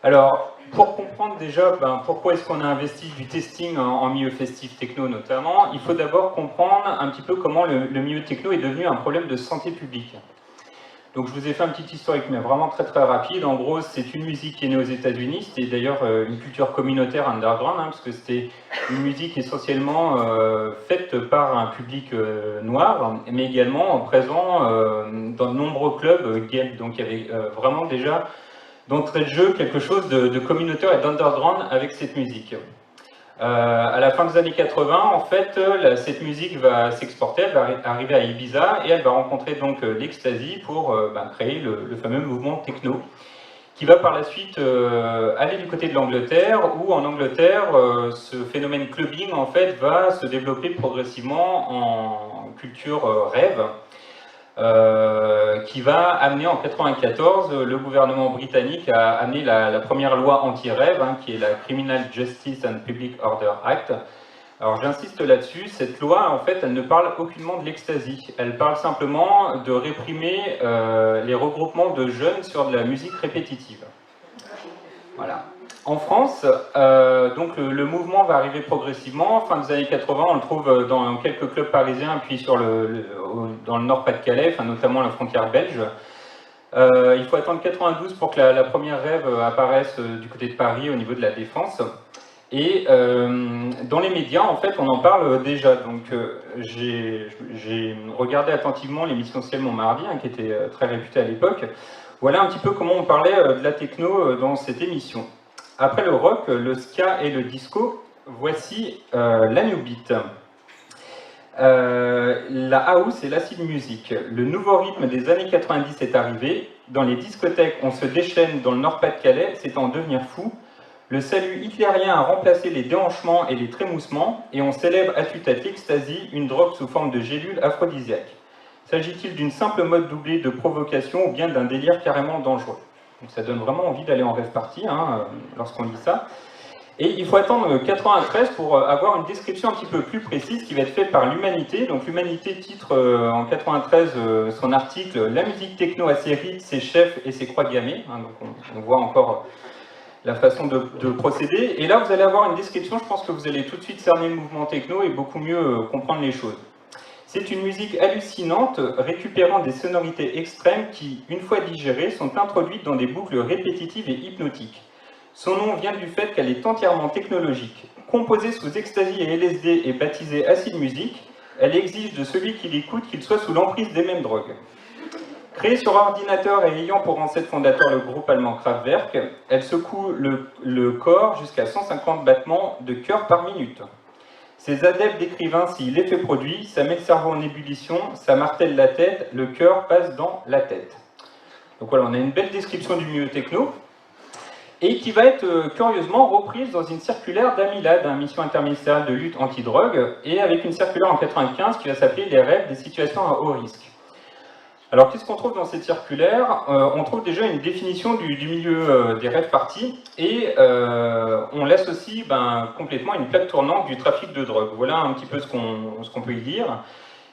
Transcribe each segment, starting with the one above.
Alors, pour comprendre déjà pourquoi est-ce qu'on a investi du testing en milieu festif techno notamment, il faut d'abord comprendre un petit peu comment le milieu techno est devenu un problème de santé publique. Donc je vous ai fait un petit historique, mais vraiment très très rapide. En gros, c'est une musique qui est née aux États-Unis. C'était d'ailleurs une culture communautaire underground, parce que c'était une musique essentiellement faite par un public noir, mais également présent dans de nombreux clubs gays. Donc il y avait vraiment déjà d'entrée de jeu quelque chose de communautaire et d'underground avec cette musique. À la fin des années 80, en fait, cette musique va s'exporter, elle va arriver à Ibiza et elle va rencontrer donc l'ecstasy pour créer le fameux mouvement techno, qui va par la suite aller du côté de l'Angleterre, où en Angleterre, ce phénomène clubbing en fait va se développer progressivement en culture rave. Qui va amener en 1994 le gouvernement britannique à amener la première loi anti-rave, qui est la Criminal Justice and Public Order Act. Alors j'insiste là-dessus, cette loi en fait elle ne parle aucunement de l'ecstasy, elle parle simplement de réprimer les regroupements de jeunes sur de la musique répétitive. Voilà. En France, donc le mouvement va arriver progressivement. Fin des années 80, on le trouve dans quelques clubs parisiens, puis dans le Nord-Pas-de-Calais, notamment la frontière belge. Il faut attendre 92 pour que la première rêve apparaisse du côté de Paris, au niveau de la Défense. Et dans les médias, en fait, on en parle déjà. Donc j'ai regardé attentivement l'émission Ciel Montmardi, qui était très réputée à l'époque. Voilà un petit peu comment on parlait de la techno dans cette émission. Après le rock, le ska et le disco, voici la new beat. La house et l'acid music. Le nouveau rythme des années 90 est arrivé. Dans les discothèques, on se déchaîne dans le Nord-Pas-de-Calais, c'est en devenir fou. Le salut hitlérien a remplacé les déhanchements et les trémoussements, et on célèbre à tue-tête l'ecstasy, une drogue sous forme de gélule aphrodisiaque. S'agit-il d'une simple mode doublée de provocation ou bien d'un délire carrément dangereux? Donc ça donne vraiment envie d'aller en rêve party lorsqu'on lit ça. Et il faut attendre 93 pour avoir une description un petit peu plus précise qui va être faite par l'Humanité. Donc l'Humanité titre en 93 son article « La musique techno a ses rites, ses chefs et ses croix gammées ». Donc on voit encore la façon de procéder. Et là, vous allez avoir une description, je pense que vous allez tout de suite cerner le mouvement techno et beaucoup mieux comprendre les choses. C'est une musique hallucinante, récupérant des sonorités extrêmes qui, une fois digérées, sont introduites dans des boucles répétitives et hypnotiques. Son nom vient du fait qu'elle est entièrement technologique. Composée sous ecstasy et LSD et baptisée acid music, elle exige de celui qui l'écoute qu'il soit sous l'emprise des mêmes drogues. Créée sur ordinateur et ayant pour ancêtre fondateur le groupe allemand Kraftwerk, elle secoue le corps jusqu'à 150 battements de cœur par minute. Ces adeptes décrivent ainsi l'effet produit, ça met le cerveau en ébullition, ça martèle la tête, le cœur passe dans la tête. Donc voilà, on a une belle description du milieu techno, et qui va être curieusement reprise dans une circulaire d'Amilad, mission interministérielle de lutte anti-drogue, et avec une circulaire en 1995 qui va s'appeler « Les rêves des situations à haut risque ». Alors qu'est-ce qu'on trouve dans cette circulaire? On trouve déjà une définition du milieu des rêves parties, et on l'associe complètement à une plaque tournante du trafic de drogue. Voilà un petit peu ce qu'on peut y dire.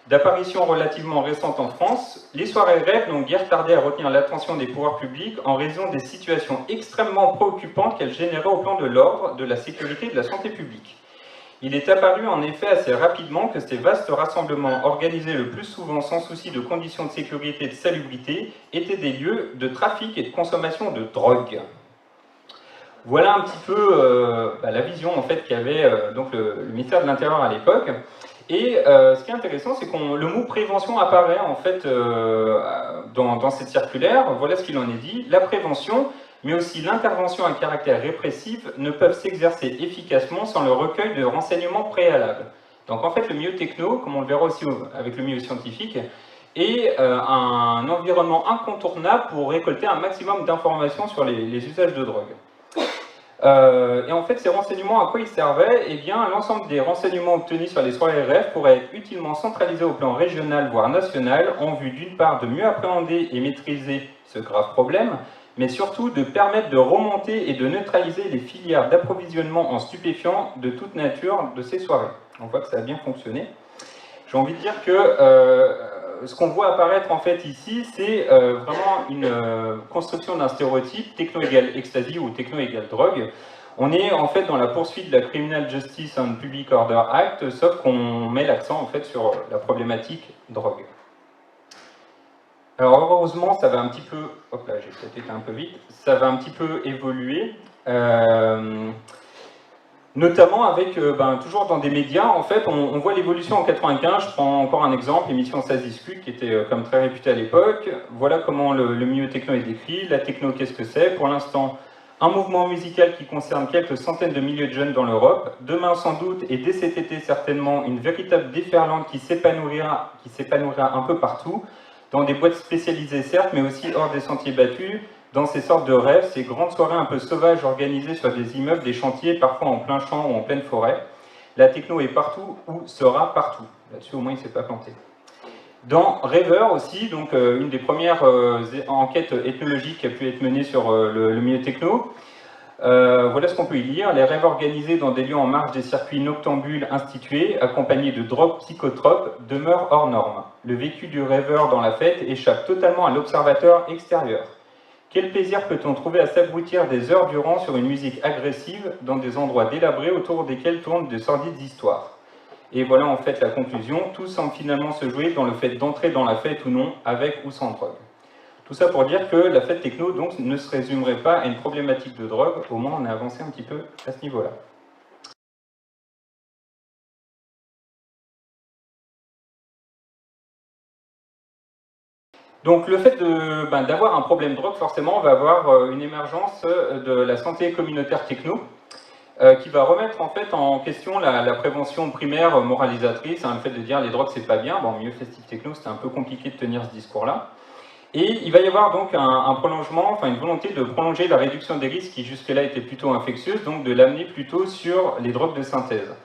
D'apparition relativement récente en France, les soirées rêves n'ont guère tardé à retenir l'attention des pouvoirs publics en raison des situations extrêmement préoccupantes qu'elles généraient au plan de l'ordre, de la sécurité et de la santé publique. Il est apparu en effet assez rapidement que ces vastes rassemblements, organisés le plus souvent sans souci de conditions de sécurité et de salubrité, étaient des lieux de trafic et de consommation de drogue. Voilà un petit peu la vision en fait qu'avait donc le ministère de l'Intérieur à l'époque. Et ce qui est intéressant, c'est que le mot prévention apparaît en fait dans cette circulaire. Voilà ce qu'il en est dit. La prévention, mais aussi l'intervention à caractère répressif, ne peuvent s'exercer efficacement sans le recueil de renseignements préalables. Donc en fait, le milieu techno, comme on le verra aussi avec le milieu scientifique, est un environnement incontournable pour récolter un maximum d'informations sur les usages de drogue. Et en fait, ces renseignements, à quoi ils servaient? Eh bien, l'ensemble des renseignements obtenus sur les soirées rêves pourraient être utilement centralisés au plan régional, voire national, en vue d'une part de mieux appréhender et maîtriser ce grave problème, mais surtout de permettre de remonter et de neutraliser les filières d'approvisionnement en stupéfiants de toute nature de ces soirées. On voit que ça a bien fonctionné. J'ai envie de dire que ce qu'on voit apparaître en fait ici, c'est vraiment une construction d'un stéréotype techno égale ecstasy ou techno égale drogue. On est en fait dans la poursuite de la Criminal Justice and Public Order Act, sauf qu'on met l'accent en fait sur la problématique drogue. Alors heureusement, ça va un petit peu, hop là, j'ai peut-être été un peu vite, ça va un petit peu évoluer, notamment avec, toujours dans des médias, en fait, on voit l'évolution en 95, je prends encore un exemple, l'émission Ça se discute, qui était comme très réputée à l'époque, voilà comment le milieu techno est décrit, la techno qu'est-ce que c'est, pour l'instant, un mouvement musical qui concerne quelques centaines de milliers de jeunes dans l'Europe, demain sans doute, et dès cet été certainement, une véritable déferlante qui s'épanouira un peu partout, dans des boîtes spécialisées certes, mais aussi hors des sentiers battus, dans ces sortes de rêves, ces grandes soirées un peu sauvages organisées sur des immeubles, des chantiers, parfois en plein champ ou en pleine forêt. La techno est partout ou sera partout. Là-dessus, au moins, il ne s'est pas planté. Dans Rêveur aussi, donc une des premières enquêtes ethnologiques qui a pu être menée sur le milieu techno, voilà ce qu'on peut y lire. Les rêves organisés dans des lieux en marge des circuits noctambules institués, accompagnés de drogues psychotropes, demeurent hors normes. Le vécu du rêveur dans la fête échappe totalement à l'observateur extérieur. Quel plaisir peut-on trouver à s'abrutir des heures durant sur une musique agressive dans des endroits délabrés autour desquels tournent de sordides histoires? Et voilà en fait la conclusion. Tout semble finalement se jouer dans le fait d'entrer dans la fête ou non, avec ou sans drogue. Tout ça pour dire que la fête techno donc, ne se résumerait pas à une problématique de drogue, au moins on a avancé un petit peu à ce niveau-là. Donc le fait d'avoir un problème de drogue, forcément, on va avoir une émergence de la santé communautaire techno, qui va remettre en fait en question la prévention primaire moralisatrice, hein, le fait de dire les drogues c'est pas bien. Bon, au milieu festif techno, c'était un peu compliqué de tenir ce discours-là. Et il va y avoir donc un prolongement, enfin une volonté de prolonger la réduction des risques qui jusque-là était plutôt infectieuse, donc de l'amener plutôt sur les drogues de synthèse.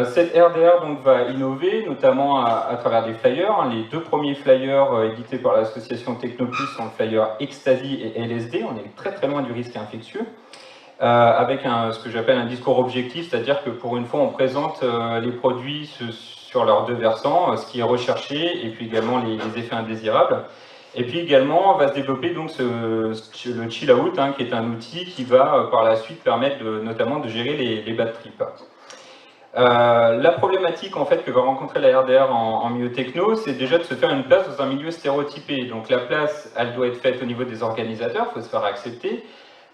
Cette RDR donc, va innover, notamment à travers des flyers. Hein. Les deux premiers flyers édités par l'association Technoplus sont le flyer Ecstasy et LSD. On est très très loin du risque infectieux, avec ce que j'appelle un discours objectif, c'est-à-dire que pour une fois on présente les produits sur leurs deux versants, ce qui est recherché, et puis également les effets indésirables. Et puis également va se développer donc le chill out, hein, qui est un outil qui va par la suite permettre notamment de gérer les bad trips. La problématique en fait que va rencontrer la RDR en milieu techno, c'est déjà de se faire une place dans un milieu stéréotypé. Donc la place, elle doit être faite au niveau des organisateurs, il faut se faire accepter,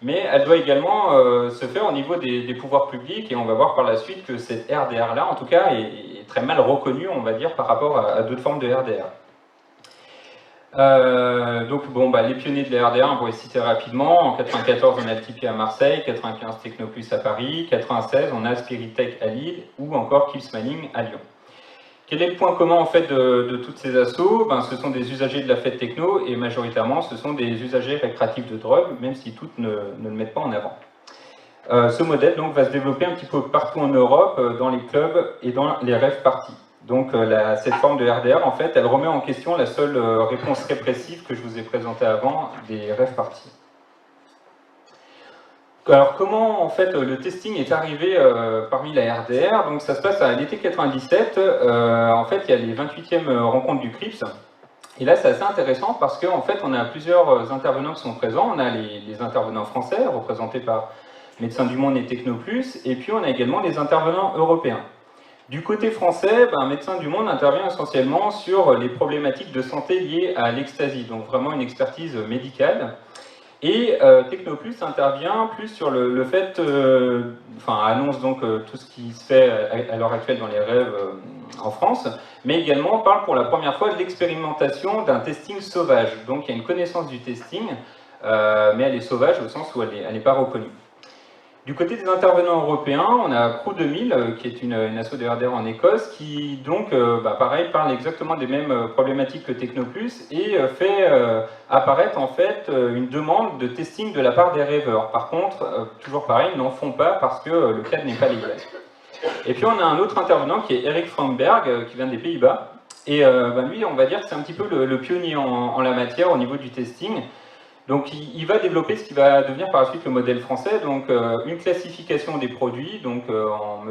mais elle doit également se faire au niveau des pouvoirs publics, et on va voir par la suite que cette RDR-là, en tout cas, est très mal reconnue, on va dire, par rapport à d'autres formes de RDR. Donc bon, les pionniers de la RDR, on pourrait citer rapidement. En 94, on a le Tipeee à Marseille, 95 Technoplus à Paris, 96, on a Spiritech à Lille, ou encore Keeps Manning à Lyon. Quel est le point commun en fait de toutes ces assos? Ce sont des usagers de la fête techno, et majoritairement ce sont des usagers récréatifs de drogue, même si toutes ne le mettent pas en avant. Ce modèle donc va se développer un petit peu partout en Europe, dans les clubs et dans les rave parties. Donc cette forme de RDR, en fait, elle remet en question la seule réponse répressive que je vous ai présentée avant, des rave parties. Alors comment en fait le testing est arrivé parmi la RDR? Donc ça se passe à l'été 97, en fait il y a les 28e rencontres du CRIPS, et là c'est assez intéressant parce qu'en fait on a plusieurs intervenants qui sont présents. On a les intervenants français représentés par Médecins du Monde et Technoplus, et puis on a également les intervenants européens. Du côté français, Médecins du Monde intervient essentiellement sur les problématiques de santé liées à l'ecstasy, donc vraiment une expertise médicale. Et Technoplus intervient plus sur le fait, annonce donc tout ce qui se fait à l'heure actuelle dans les rêves en France, mais également parle pour la première fois de l'expérimentation d'un testing sauvage. Donc il y a une connaissance du testing, mais elle est sauvage au sens où elle n'est pas reconnue. Du côté des intervenants européens, on a Crew 2000, qui est une asso de RDR en Écosse, qui donc, pareil, parle exactement des mêmes problématiques que Technoplus, et fait apparaître en fait une demande de testing de la part des rêveurs. Par contre, toujours pareil, ils n'en font pas parce que le cadre n'est pas légal. Et puis on a un autre intervenant qui est Eric Frankberg, qui vient des Pays-Bas, et lui, on va dire que c'est un petit peu le pionnier en la matière au niveau du testing. Donc il va développer ce qui va devenir par la suite le modèle français, donc une classification des produits, donc en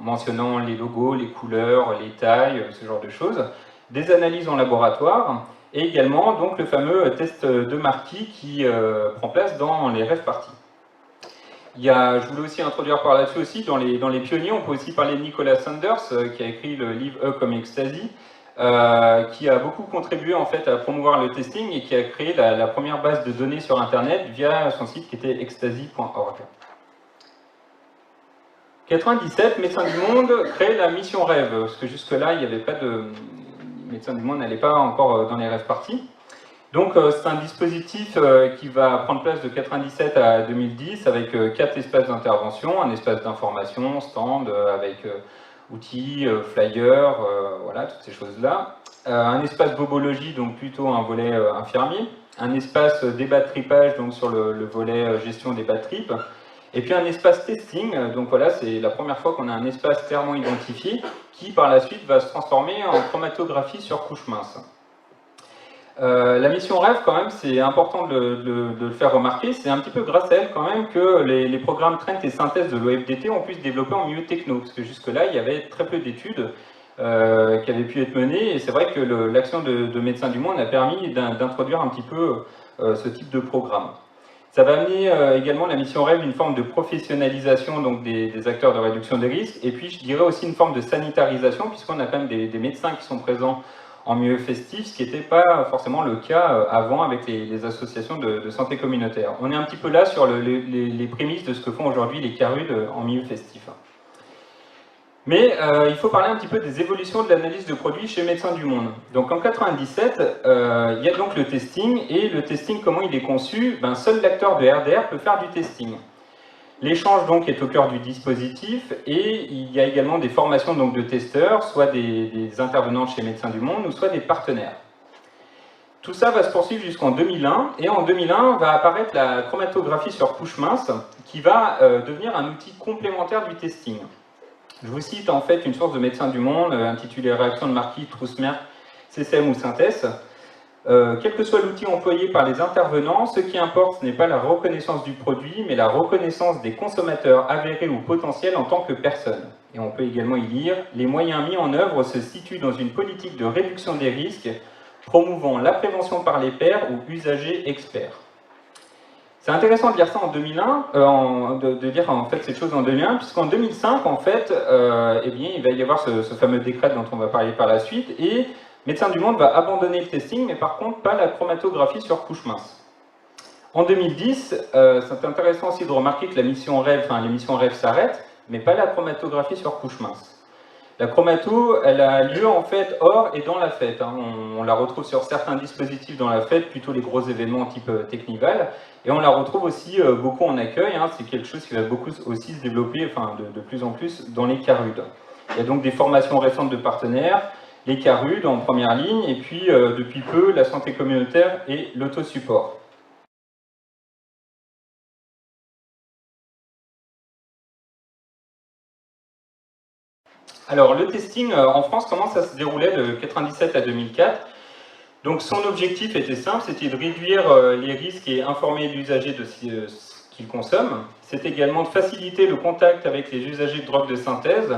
mentionnant les logos, les couleurs, les tailles, ce genre de choses, des analyses en laboratoire, et également donc, le fameux test de Marquis qui prend place dans les rêves parties. Je voulais aussi introduire par là-dessus aussi, dans les pionniers, on peut aussi parler de Nicholas Sanders, qui a écrit le livre E comme Ecstasy, qui a beaucoup contribué en fait à promouvoir le testing et qui a créé la première base de données sur Internet via son site qui était ecstasy.org. 97, Médecins du Monde crée la mission Rêve, parce que jusque-là, il n'y avait pas de... Médecins du Monde n'allait pas encore dans les rêves parties. Donc c'est un dispositif qui va prendre place de 97 à 2010 avec 4 espaces d'intervention, un espace d'information, stand avec outils, flyers, voilà, toutes ces choses-là. Un espace bobologie, donc plutôt un volet infirmier. Un espace débat de tripage, donc sur le volet gestion des bad trips. Et puis un espace testing, donc voilà, c'est la première fois qu'on a un espace clairement identifié qui par la suite va se transformer en chromatographie sur couche mince. La mission Rêve, quand même, c'est important de le faire remarquer, c'est un petit peu grâce à elle quand même que les programmes Trent et Synthèse de l'OFDT ont pu se développer en milieu techno, parce que jusque-là, il y avait très peu d'études qui avaient pu être menées, et c'est vrai que l'action de Médecins du Monde a permis d'introduire un petit peu ce type de programme. Ça va amener également la mission Rêve une forme de professionnalisation donc des acteurs de réduction des risques, et puis je dirais aussi une forme de sanitarisation, puisqu'on a quand même des médecins qui sont présents en milieu festif, ce qui n'était pas forcément le cas avant avec les associations de santé communautaire. On est un petit peu là sur les prémices de ce que font aujourd'hui les CARUD en milieu festif. Mais il faut parler un petit peu des évolutions de l'analyse de produits chez Médecins du Monde. Donc en 97, il y a donc le testing, et le testing, comment il est conçu? Seul l'acteur de RDR peut faire du testing. L'échange donc est au cœur du dispositif, et il y a également des formations donc de testeurs, soit des intervenants chez Médecins du Monde, ou soit des partenaires. Tout ça va se poursuivre jusqu'en 2001, et en 2001 va apparaître la chromatographie sur couche mince, qui va devenir un outil complémentaire du testing. Je vous cite en fait une source de Médecins du Monde intitulée Réaction de Marquis, Trousse-Merck, CCM ou Synthèse. Quel que soit l'outil employé par les intervenants, ce qui importe, ce n'est pas la reconnaissance du produit, mais la reconnaissance des consommateurs avérés ou potentiels en tant que personnes. Et on peut également y lire « Les moyens mis en œuvre se situent dans une politique de réduction des risques, promouvant la prévention par les pairs ou usagers experts ». C'est intéressant de lire ça en 2001, de lire en fait cette chose en 2001, puisqu'en 2005, en fait, eh bien, il va y avoir ce fameux décret dont on va parler par la suite, et Médecins du Monde va abandonner le testing, mais par contre pas la chromatographie sur couche mince. En 2010, c'est intéressant aussi de remarquer que les missions Rêve s'arrêtent, mais pas la chromatographie sur couche mince. La chromato, elle a lieu en fait hors et dans la fête. On la retrouve sur certains dispositifs dans la fête, plutôt les gros événements type Technival, et on la retrouve aussi beaucoup en accueil. C'est quelque chose qui va beaucoup aussi se développer, de plus en plus dans les CARUD. Il y a donc des formations récentes de partenaires, les CARUD en première ligne, et puis depuis peu la santé communautaire et l'autosupport. Alors le testing en France, comment ça se déroulait de 1997 à 2004? Donc son objectif était simple, c'était de réduire les risques et informer l'usager de ce qu'il consomme. C'est également de faciliter le contact avec les usagers de drogues de synthèse,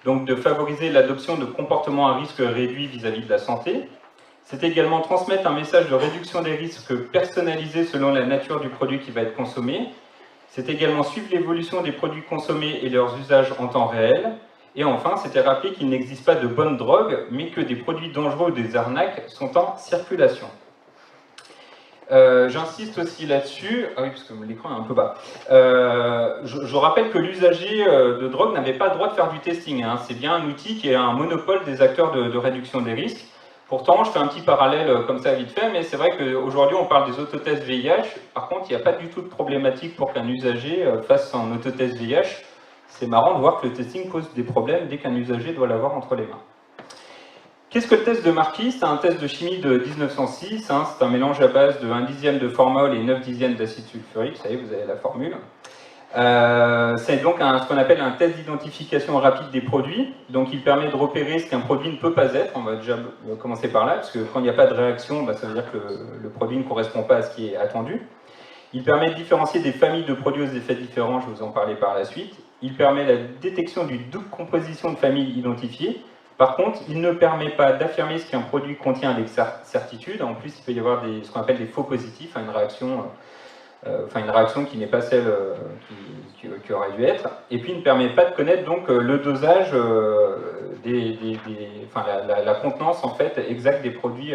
donc de favoriser l'adoption de comportements à risque réduit vis-à-vis de la santé. C'est également transmettre un message de réduction des risques personnalisé selon la nature du produit qui va être consommé. C'est également suivre l'évolution des produits consommés et leurs usages en temps réel. Et enfin, c'était rappeler qu'il n'existe pas de bonnes drogues, mais que des produits dangereux ou des arnaques sont en circulation. J'insiste aussi là-dessus, ah oui, parce que l'écran est un peu bas. Je rappelle que l'usager de drogue n'avait pas le droit de faire du testing. C'est bien un outil qui est un monopole des acteurs de réduction des risques. Pourtant, je fais un petit parallèle comme ça vite fait, mais c'est vrai qu'aujourd'hui on parle des autotests VIH. Par contre, il n'y a pas du tout de problématique pour qu'un usager fasse son autotest VIH. C'est marrant de voir que le testing pose des problèmes dès qu'un usager doit l'avoir entre les mains. Qu'est-ce que le test de Marquis? C'est un test de chimie de 1906, c'est un mélange à base de 1/10 de formol et 9/10 d'acide sulfurique, ça y est, vous avez la formule. C'est donc ce qu'on appelle un test d'identification rapide des produits, donc il permet de repérer ce qu'un produit ne peut pas être, on va déjà commencer par là, parce que quand il n'y a pas de réaction, ça veut dire que le produit ne correspond pas à ce qui est attendu. Il permet de différencier des familles de produits aux effets différents, je vais vous en parler par la suite. Il permet la détection d'une double composition de familles identifiées, Par contre, il ne permet pas d'affirmer ce qu'un produit contient avec certitude. En plus, il peut y avoir ce qu'on appelle des faux positifs, une réaction qui n'est pas celle qui aurait dû être. Et puis, il ne permet pas de connaître donc le dosage, la contenance en fait exacte des produits,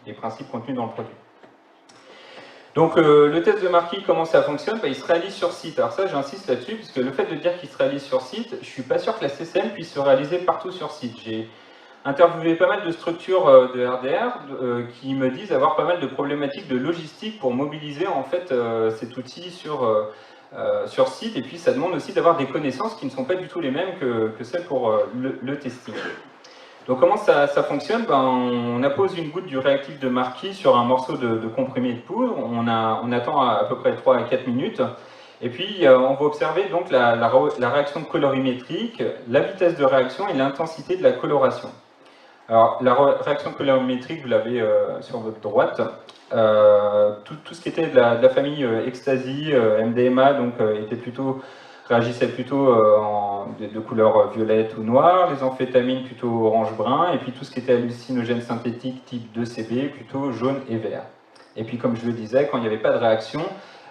des principes contenus dans le produit. Donc le test de Markey, comment ça fonctionne? Il se réalise sur site. Alors ça, j'insiste là-dessus, puisque le fait de dire qu'il se réalise sur site, je ne suis pas sûr que la CCM puisse se réaliser partout sur site. J'ai interviewé pas mal de structures de RDR qui me disent avoir pas mal de problématiques de logistique pour mobiliser en fait cet outil sur site, et puis ça demande aussi d'avoir des connaissances qui ne sont pas du tout les mêmes que celles pour le testing. Donc comment ça fonctionne? On appose une goutte du réactif de Markey sur un morceau de comprimé de poudre, on attend à peu près 3 à 4 minutes, et puis on va observer donc la réaction colorimétrique, la vitesse de réaction et l'intensité de la coloration. Alors la réaction colorimétrique, vous l'avez sur votre droite. Tout ce qui était de la famille ecstasy, MDMA, donc réagissait plutôt de couleur violette ou noire, les amphétamines plutôt orange-brun, et puis tout ce qui était hallucinogène synthétique type 2CB plutôt jaune et vert. Et puis comme je le disais, quand il n'y avait pas de réaction,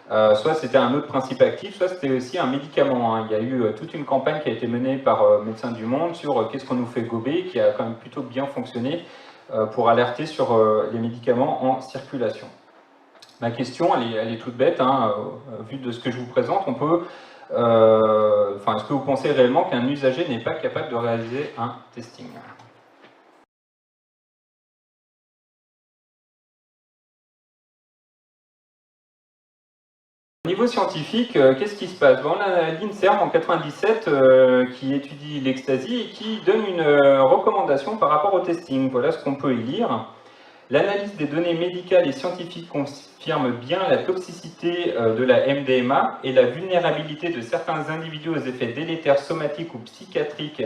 soit c'était un autre principe actif, soit c'était aussi un médicament. Il y a eu toute une campagne qui a été menée par Médecins du Monde sur qu'est-ce qu'on nous fait gober, qui a quand même plutôt bien fonctionné pour alerter sur les médicaments en circulation. Ma question, elle est toute bête, vu de ce que je vous présente, on peut... est-ce que vous pensez réellement qu'un usager n'est pas capable de réaliser un testing? Au niveau scientifique, qu'est-ce qui se passe? On a l'INSERM en 97 qui étudie l'ecstasy et qui donne une recommandation par rapport au testing. Voilà ce qu'on peut y lire. L'analyse des données médicales et scientifiques confirme bien la toxicité de la MDMA et la vulnérabilité de certains individus aux effets délétères somatiques ou psychiatriques,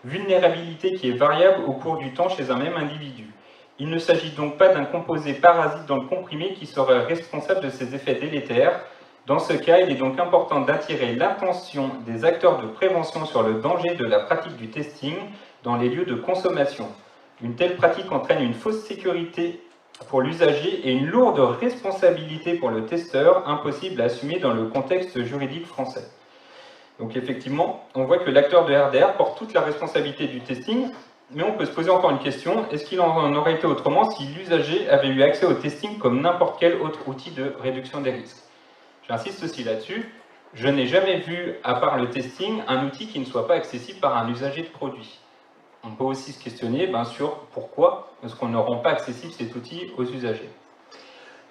vulnérabilité qui est variable au cours du temps chez un même individu. Il ne s'agit donc pas d'un composé parasite dans le comprimé qui serait responsable de ces effets délétères. Dans ce cas, il est donc important d'attirer l'attention des acteurs de prévention sur le danger de la pratique du testing dans les lieux de consommation. Une telle pratique entraîne une fausse sécurité pour l'usager et une lourde responsabilité pour le testeur, impossible à assumer dans le contexte juridique français. Donc effectivement, on voit que l'acteur de RDR porte toute la responsabilité du testing, mais on peut se poser encore une question, est-ce qu'il en aurait été autrement si l'usager avait eu accès au testing comme n'importe quel autre outil de réduction des risques? J'insiste aussi là-dessus, je n'ai jamais vu, à part le testing, un outil qui ne soit pas accessible par un usager de produit. On peut aussi se questionner sur pourquoi est-ce qu'on ne rend pas accessible cet outil aux usagers.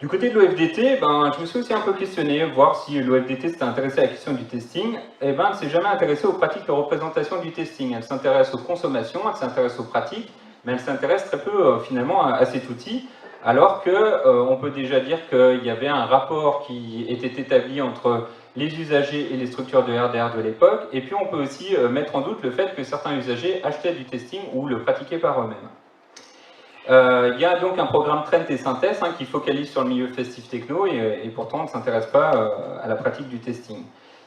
Du côté de l'OFDT, je me suis aussi un peu questionné, voir si l'OFDT s'était intéressé à la question du testing. Elle ne s'est jamais intéressée aux pratiques de représentation du testing. Elle s'intéresse aux consommations, elle s'intéresse aux pratiques, mais elle s'intéresse très peu finalement à cet outil, alors qu'on peut déjà dire qu'il y avait un rapport qui était établi entre les usagers et les structures de RDR de l'époque, et puis on peut aussi mettre en doute le fait que certains usagers achetaient du testing ou le pratiquaient par eux-mêmes. Il y a donc un programme Trent et Synthèse qui focalise sur le milieu festif techno et pourtant on ne s'intéresse pas à la pratique du testing.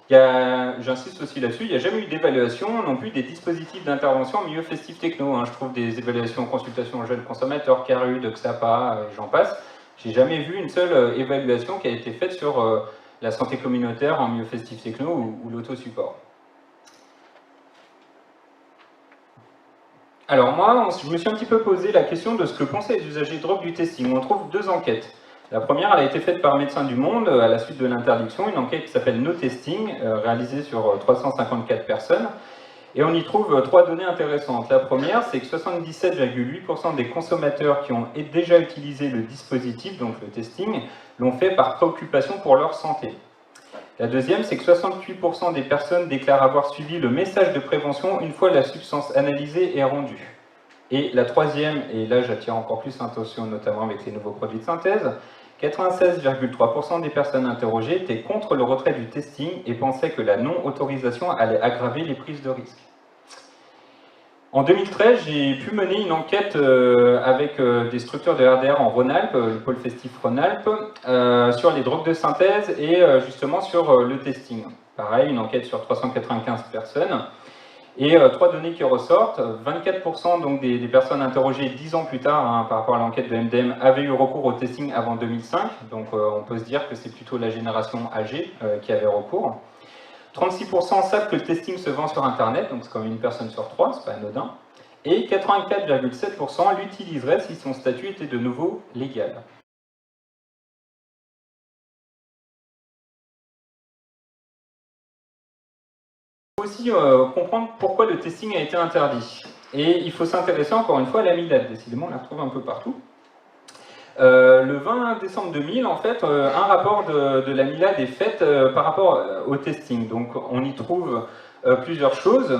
J'insiste aussi là-dessus, il n'y a jamais eu d'évaluation non plus des dispositifs d'intervention en milieu festif techno. Je trouve des évaluations en consultation aux jeunes consommateurs, CARU, de XAPA, j'en passe. J'ai jamais vu une seule évaluation qui a été faite sur la santé communautaire en milieu festif techno ou l'autosupport. Alors moi, je me suis un petit peu posé la question de ce que pensaient les usagers de drogue du testing. On trouve deux enquêtes. La première, elle a été faite par Médecins du Monde à la suite de l'interdiction, une enquête qui s'appelle No Testing, réalisée sur 354 personnes. Et on y trouve trois données intéressantes. La première, c'est que 77,8% des consommateurs qui ont déjà utilisé le dispositif, donc le testing, l'ont fait par préoccupation pour leur santé. La deuxième, c'est que 68% des personnes déclarent avoir suivi le message de prévention une fois la substance analysée et rendue. Et la troisième, et là j'attire encore plus l'attention notamment avec les nouveaux produits de synthèse, 96,3% des personnes interrogées étaient contre le retrait du testing et pensaient que la non-autorisation allait aggraver les prises de risque. En 2013, j'ai pu mener une enquête avec des structures de RDR en Rhône-Alpes, le pôle festif Rhône-Alpes, sur les drogues de synthèse et justement sur le testing. Pareil, une enquête sur 395 personnes. Et trois données qui ressortent, 24% donc des personnes interrogées 10 ans plus tard, hein, par rapport à l'enquête de MDM, avaient eu recours au testing avant 2005, donc on peut se dire que c'est plutôt la génération âgée qui avait recours. 36% savent que le testing se vend sur Internet, donc c'est comme une personne sur trois, c'est pas anodin. Et 84,7% l'utiliseraient si son statut était de nouveau légal. Il faut aussi comprendre pourquoi le testing a été interdit. Et il faut s'intéresser encore une fois à la MILAD, décidément on la retrouve un peu partout. Le 20 décembre 2000, en fait, un rapport de la MILAD est fait par rapport au testing. Donc on y trouve plusieurs choses.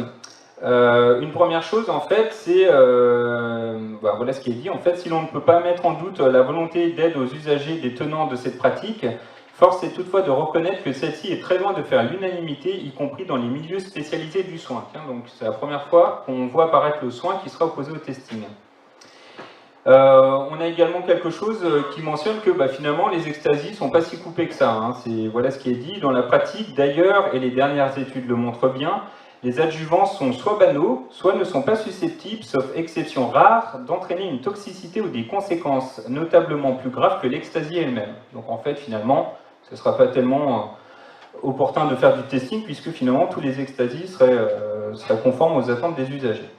Une première chose, en fait, c'est, voilà ce qui est dit, en fait, si l'on ne peut pas mettre en doute la volonté d'aide aux usagers des tenants de cette pratique, force est toutefois de reconnaître que celle-ci est très loin de faire l'unanimité, y compris dans les milieux spécialisés du soin. Tiens, donc c'est la première fois qu'on voit apparaître le soin qui sera opposé au testing. On a également quelque chose qui mentionne que finalement les extasies ne sont pas si coupées que ça. Hein. Voilà ce qui est dit. Dans la pratique, d'ailleurs, et les dernières études le montrent bien, les adjuvants sont soit banaux, soit ne sont pas susceptibles, sauf exception rare, d'entraîner une toxicité ou des conséquences notablement plus graves que l'extasie elle-même. Donc en fait, finalement, ce ne sera pas tellement opportun de faire du testing, puisque finalement tous les extasies seraient conformes aux attentes des usagers.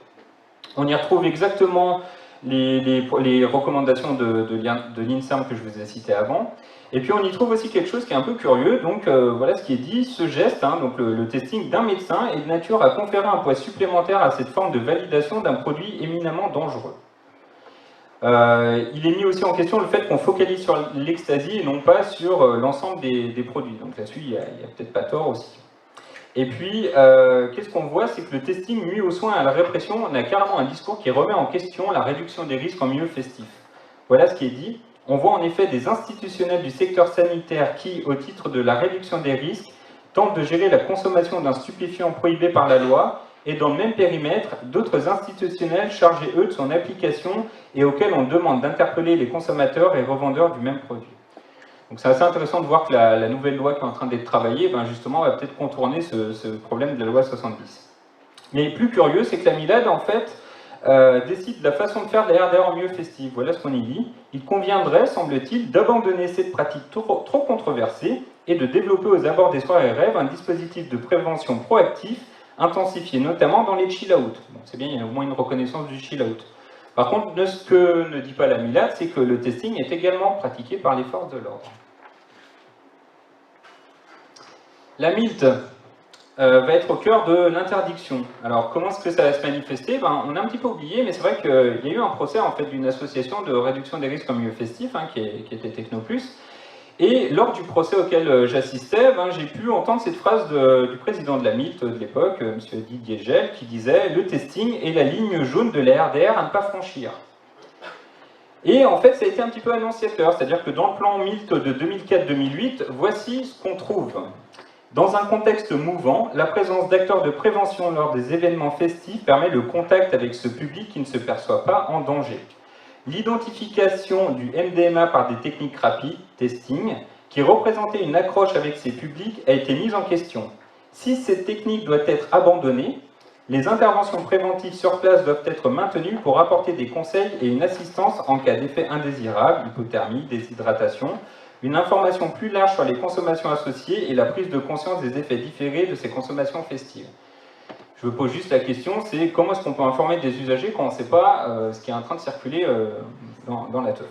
On y retrouve exactement les recommandations de l'INSERM que je vous ai citées avant. Et puis on y trouve aussi quelque chose qui est un peu curieux, donc voilà ce qui est dit, ce geste, hein, donc le testing d'un médecin est de nature à conférer un poids supplémentaire à cette forme de validation d'un produit éminemment dangereux. Il est mis aussi en question le fait qu'on focalise sur l'ecstasy et non pas sur l'ensemble des produits, donc là-dessus il n'y a peut-être pas tort aussi. Et puis, qu'est-ce qu'on voit, c'est que le testing nuit aux soins et à la répression. On a carrément un discours qui remet en question la réduction des risques en milieu festif. Voilà ce qui est dit. On voit en effet des institutionnels du secteur sanitaire qui, au titre de la réduction des risques, tentent de gérer la consommation d'un stupéfiant prohibé par la loi, et dans le même périmètre, d'autres institutionnels chargés, eux, de son application et auxquels on demande d'interpeller les consommateurs et revendeurs du même produit. Donc c'est assez intéressant de voir que la nouvelle loi qui est en train d'être travaillée, justement, va peut-être contourner ce problème de la loi 70. Mais plus curieux, c'est que la MILAD, en fait, décide de la façon de faire de la RDR en milieu festif. Voilà ce qu'on y dit. Il conviendrait, semble-t-il, d'abandonner cette pratique trop controversée et de développer aux abords des soirées rêves un dispositif de prévention proactif, intensifié notamment dans les chill-out. Bon, c'est bien, il y a au moins une reconnaissance du chill-out. Par contre, ce que ne dit pas la MILAD, c'est que le testing est également pratiqué par les forces de l'ordre. La MILT va être au cœur de l'interdiction. Alors, comment est-ce que ça va se manifester? On a un petit peu oublié, mais c'est vrai qu'il y a eu un procès en fait, d'une association de réduction des risques en milieu festif, hein, qui était Technoplus. Et lors du procès auquel j'assistais, j'ai pu entendre cette phrase du président de la MILT de l'époque, M. Didier Gell, qui disait « Le testing est la ligne jaune de la RDR à ne pas franchir ». Et en fait, ça a été un petit peu annonciateur, c'est-à-dire que dans le plan MILT de 2004-2008, voici ce qu'on trouve. Dans un contexte mouvant, la présence d'acteurs de prévention lors des événements festifs permet le contact avec ce public qui ne se perçoit pas en danger. L'identification du MDMA par des techniques rapides, testing, qui représentait une accroche avec ces publics, a été mise en question. Si cette technique doit être abandonnée, les interventions préventives sur place doivent être maintenues pour apporter des conseils et une assistance en cas d'effet indésirable, hypothermie, déshydratation, une information plus large sur les consommations associées et la prise de conscience des effets différés de ces consommations festives. Je me pose juste la question, c'est comment est-ce qu'on peut informer des usagers quand on ne sait pas ce qui est en train de circuler dans la teuf.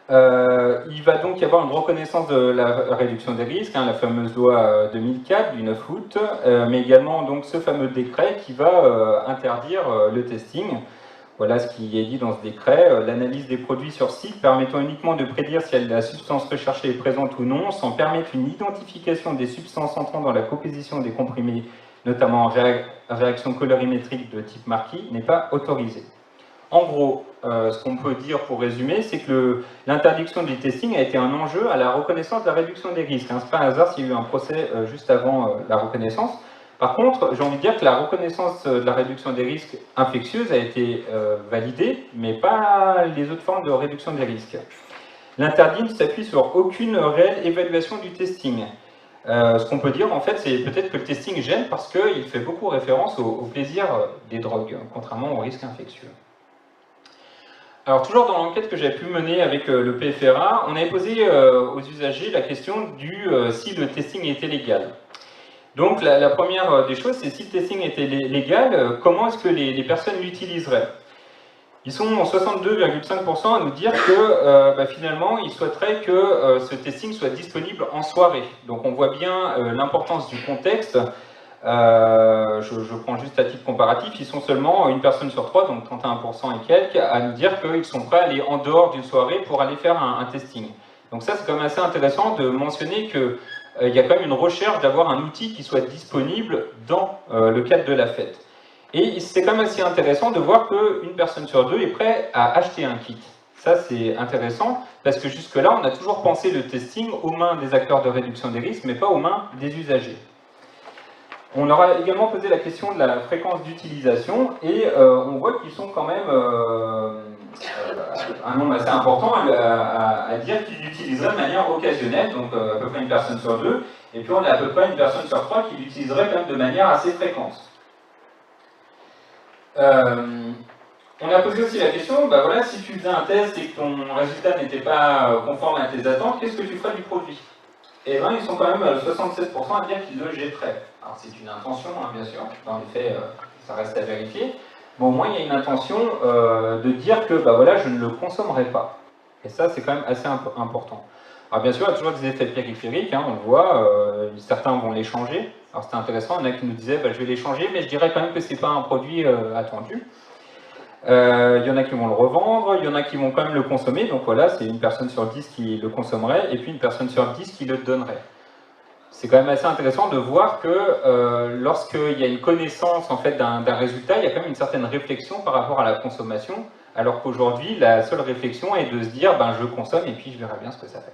Il va donc y avoir une reconnaissance de la réduction des risques, hein, la fameuse loi 2004 du 9 août, mais également donc, ce fameux décret qui va interdire le testing. Voilà ce qui est dit dans ce décret. L'analyse des produits sur site permettant uniquement de prédire si la substance recherchée est présente ou non, sans permettre une identification des substances entrant dans la composition des comprimés, notamment en réaction colorimétrique de type Marquis, n'est pas autorisée. En gros, ce qu'on peut dire pour résumer, c'est que l'interdiction du testing a été un enjeu à la reconnaissance de la réduction des risques. Ce n'est pas un hasard s'il y a eu un procès juste avant la reconnaissance. Par contre, j'ai envie de dire que la reconnaissance de la réduction des risques infectieuses a été validée, mais pas les autres formes de réduction des risques. L'interdit ne s'appuie sur aucune réelle évaluation du testing. Ce qu'on peut dire, en fait, c'est peut-être que le testing gêne parce qu'il fait beaucoup référence au plaisir des drogues, contrairement au risque infectieux. Alors, toujours dans l'enquête que j'avais pu mener avec le PFRA, on avait posé aux usagers la question du si le testing était légal. Donc, la première des choses, c'est si le testing était légal, comment est-ce que les personnes l'utiliseraient? Ils sont 62,5% à nous dire que finalement, ils souhaiteraient que ce testing soit disponible en soirée. Donc on voit bien l'importance du contexte. Je prends juste à titre comparatif, ils sont seulement une personne sur trois, donc 31% et quelques, à nous dire qu'ils sont prêts à aller en dehors d'une soirée pour aller faire un testing. Donc ça, c'est quand même assez intéressant de mentionner qu'il y a quand même une recherche d'avoir un outil qui soit disponible dans le cadre de la fête. Et c'est quand même assez intéressant de voir qu'une personne sur deux est prête à acheter un kit. Ça, c'est intéressant, parce que jusque-là, on a toujours pensé le testing aux mains des acteurs de réduction des risques, mais pas aux mains des usagers. On leur a également posé la question de la fréquence d'utilisation, et on voit qu'ils sont quand même un nombre assez important à dire qu'ils l'utiliseraient de manière occasionnelle, donc à peu près une personne sur deux, et puis on a à peu près une personne sur trois qui l'utiliserait quand même de manière assez fréquente. On a posé aussi la question, voilà, si tu faisais un test et que ton résultat n'était pas conforme à tes attentes, qu'est-ce que tu ferais du produit? Et bien, ils sont quand même 67% à dire qu'ils le jetteraient. Alors c'est une intention, hein, bien sûr, dans les faits, ça reste à vérifier. Mais au moins, il y a une intention de dire que voilà, je ne le consommerai pas. Et ça, c'est quand même assez important. Alors bien sûr, il y a toujours des effets périphériques, hein, on le voit, certains vont les changer. Alors c'était intéressant, il y en a qui nous disaient, je vais les changer, mais je dirais quand même que ce n'est pas un produit attendu. Il y en a qui vont le revendre, il y en a qui vont quand même le consommer, donc voilà, c'est une personne sur 10 qui le consommerait, et puis une personne sur 10 qui le donnerait. C'est quand même assez intéressant de voir que lorsqu'il y a une connaissance en fait, d'un résultat, il y a quand même une certaine réflexion par rapport à la consommation, alors qu'aujourd'hui, la seule réflexion est de se dire, je consomme et puis je verrai bien ce que ça fait.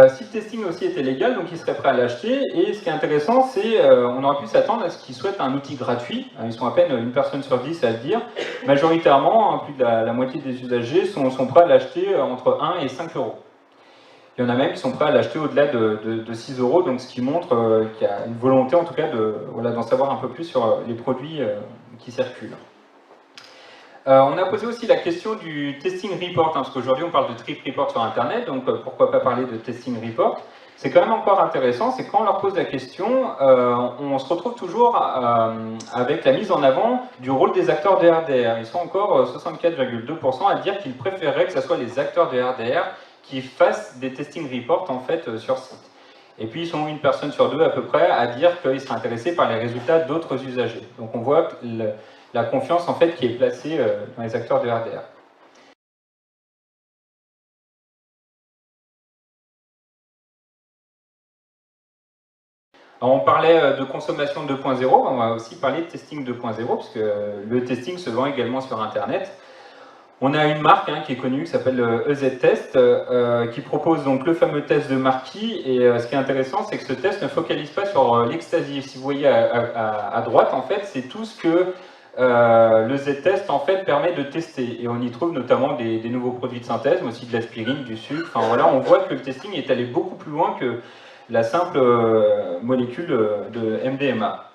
Si le testing aussi était légal, donc ils seraient prêts à l'acheter, et ce qui est intéressant, c'est on aurait pu s'attendre à ce qu'ils souhaitent un outil gratuit, ils sont à peine une personne sur 10 à le dire, majoritairement, plus de la moitié des usagers sont prêts à l'acheter entre 1 et 5 euros. Il y en a même qui sont prêts à l'acheter au-delà de 6 euros, donc ce qui montre qu'il y a une volonté en tout cas d'en savoir un peu plus sur les produits qui circulent. On a posé aussi la question du testing report, parce qu'aujourd'hui on parle de trip report sur Internet, donc pourquoi pas parler de testing report. C'est quand même encore intéressant, c'est quand on leur pose la question, on se retrouve toujours avec la mise en avant du rôle des acteurs de RDR. Ils sont encore 64,2% à dire qu'ils préféreraient que ce soit les acteurs de RDR qui fassent des testing reports en fait sur site. Et puis ils sont une personne sur deux à peu près à dire qu'ils seraient intéressés par les résultats d'autres usagers. Donc on voit que la confiance en fait qui est placée dans les acteurs de RDR. Alors, on parlait de consommation 2.0, on va aussi parler de testing 2.0, puisque le testing se vend également sur Internet. On a une marque qui est connue, qui s'appelle EZ Test, qui propose donc le fameux test de Marquis, et ce qui est intéressant, c'est que ce test ne focalise pas sur l'ecstasy. Si vous voyez à droite, en fait, c'est tout ce que le Z-Test en fait permet de tester, et on y trouve notamment des nouveaux produits de synthèse, mais aussi de l'aspirine, du sucre. Enfin voilà, on voit que le testing est allé beaucoup plus loin que la simple molécule de MDMA.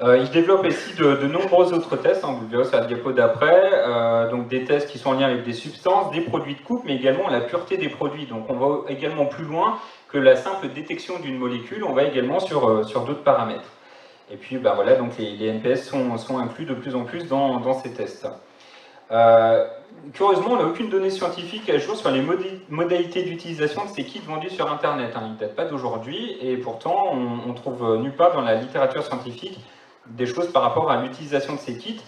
Il développe ici de nombreux autres tests, vous le verrez sur la diapo d'après, donc des tests qui sont en lien avec des substances, des produits de coupe, mais également la pureté des produits. Donc on va également plus loin que la simple détection d'une molécule, on va également sur d'autres paramètres. Et puis voilà, donc les NPS sont inclus de plus en plus dans ces tests. Curieusement, on n'a aucune donnée scientifique à jour sur les modalités d'utilisation de ces kits vendus sur Internet. Ils ne datent pas d'aujourd'hui, et pourtant on trouve nulle part dans la littérature scientifique des choses par rapport à l'utilisation de ces kits.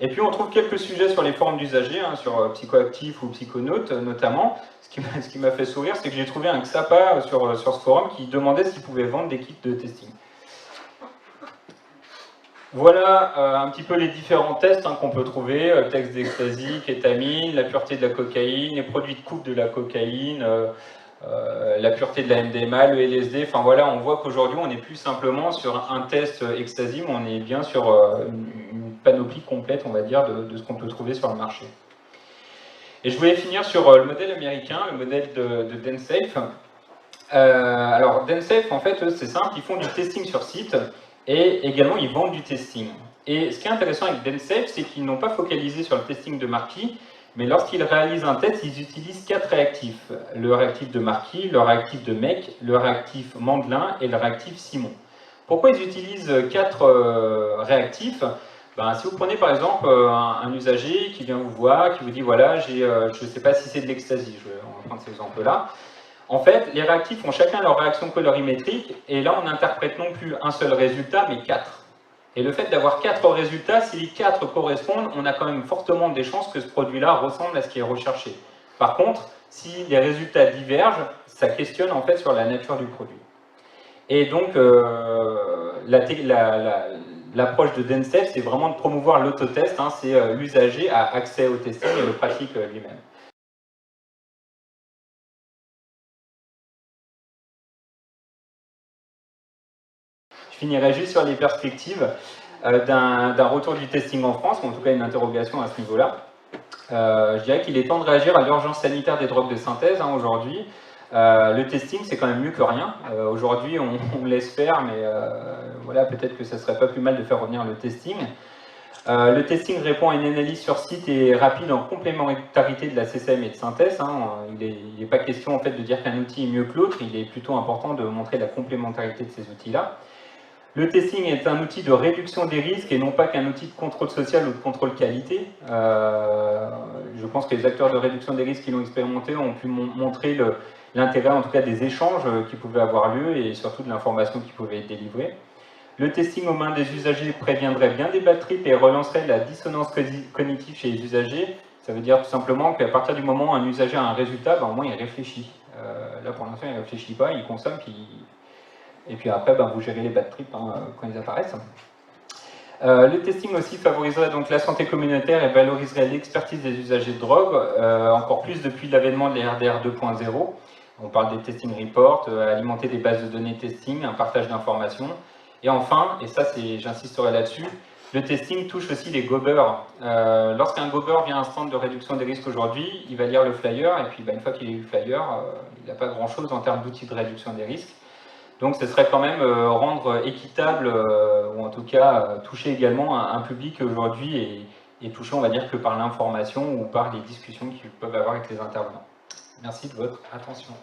Et puis on trouve quelques sujets sur les forums d'usagers, sur Psychoactif ou Psychonautes notamment. Ce qui m'a fait sourire, c'est que j'ai trouvé un XAPA sur ce forum qui demandait s'ils pouvaient vendre des kits de testing. Voilà un petit peu les différents tests qu'on peut trouver, test d'ecstasy, kétamine, la pureté de la cocaïne, les produits de coupe de la cocaïne, la pureté de la MDMA, le LSD, enfin voilà, on voit qu'aujourd'hui on n'est plus simplement sur un test ecstasy, mais on est bien sur une panoplie complète, on va dire, de ce qu'on peut trouver sur le marché. Et je voulais finir sur le modèle américain, le modèle de DenSafe. Alors, Densafe, en fait, c'est simple, ils font du testing sur site et également ils vendent du testing. Et ce qui est intéressant avec Densafe, c'est qu'ils n'ont pas focalisé sur le testing de Marquis, mais lorsqu'ils réalisent un test, ils utilisent 4 réactifs. Le réactif de Marquis, le réactif de Mec, le réactif Mandelin et le réactif Simon. Pourquoi ils utilisent 4 réactifs? Ben, si vous prenez par exemple un usager qui vient vous voir, qui vous dit voilà, je ne sais pas si c'est de l'ecstasy, on va prendre cet exemple-là. En fait, les réactifs ont chacun leur réaction colorimétrique, et là on n'interprète non plus un seul résultat, mais 4. Et le fait d'avoir 4 résultats, si les 4 correspondent, on a quand même fortement des chances que ce produit-là ressemble à ce qui est recherché. Par contre, si les résultats divergent, ça questionne en fait sur la nature du produit. Et donc, l'approche de Densafe, c'est vraiment de promouvoir l'autotest, hein, c'est l'usager a accès au testing et le pratique lui-même. Je finirai juste sur les perspectives d'un retour du testing en France, ou en tout cas une interrogation à ce niveau-là. Je dirais qu'il est temps de réagir à l'urgence sanitaire des drogues de synthèse aujourd'hui. Le testing, c'est quand même mieux que rien. Aujourd'hui, on laisse faire, mais voilà, peut-être que ça serait pas plus mal de faire revenir le testing. Le testing répond à une analyse sur site et rapide en complémentarité de la CCM et de synthèse. Il n'est pas question en fait de dire qu'un outil est mieux que l'autre, il est plutôt important de montrer la complémentarité de ces outils-là. Le testing est un outil de réduction des risques et non pas qu'un outil de contrôle social ou de contrôle qualité. Je pense que les acteurs de réduction des risques qui l'ont expérimenté ont pu montrer l'intérêt en tout cas des échanges qui pouvaient avoir lieu et surtout de l'information qui pouvait être délivrée. Le testing aux mains des usagers préviendrait bien des bad trips et relancerait la dissonance cognitive chez les usagers. Ça veut dire tout simplement qu'à partir du moment où un usager a un résultat, ben, au moins il réfléchit. Là pour l'instant il ne réfléchit pas, il consomme, et puis après ben, vous gérez les bad trips quand ils apparaissent. Le testing aussi favoriserait donc la santé communautaire et valoriserait l'expertise des usagers de drogue, encore plus depuis l'avènement de l'RDR 2.0. On parle des testing reports, alimenter des bases de données testing, un partage d'informations. Et enfin, et ça j'insisterai là-dessus, le testing touche aussi les gobers. Lorsqu'un gober vient à un stand de réduction des risques aujourd'hui, il va lire le flyer, et puis une fois qu'il a lu le flyer, il n'a pas grand-chose en termes d'outils de réduction des risques. Donc ce serait quand même rendre équitable, ou en tout cas toucher également un public qui aujourd'hui est touché, on va dire, que par l'information ou par les discussions qu'ils peuvent avoir avec les intervenants. Merci de votre attention.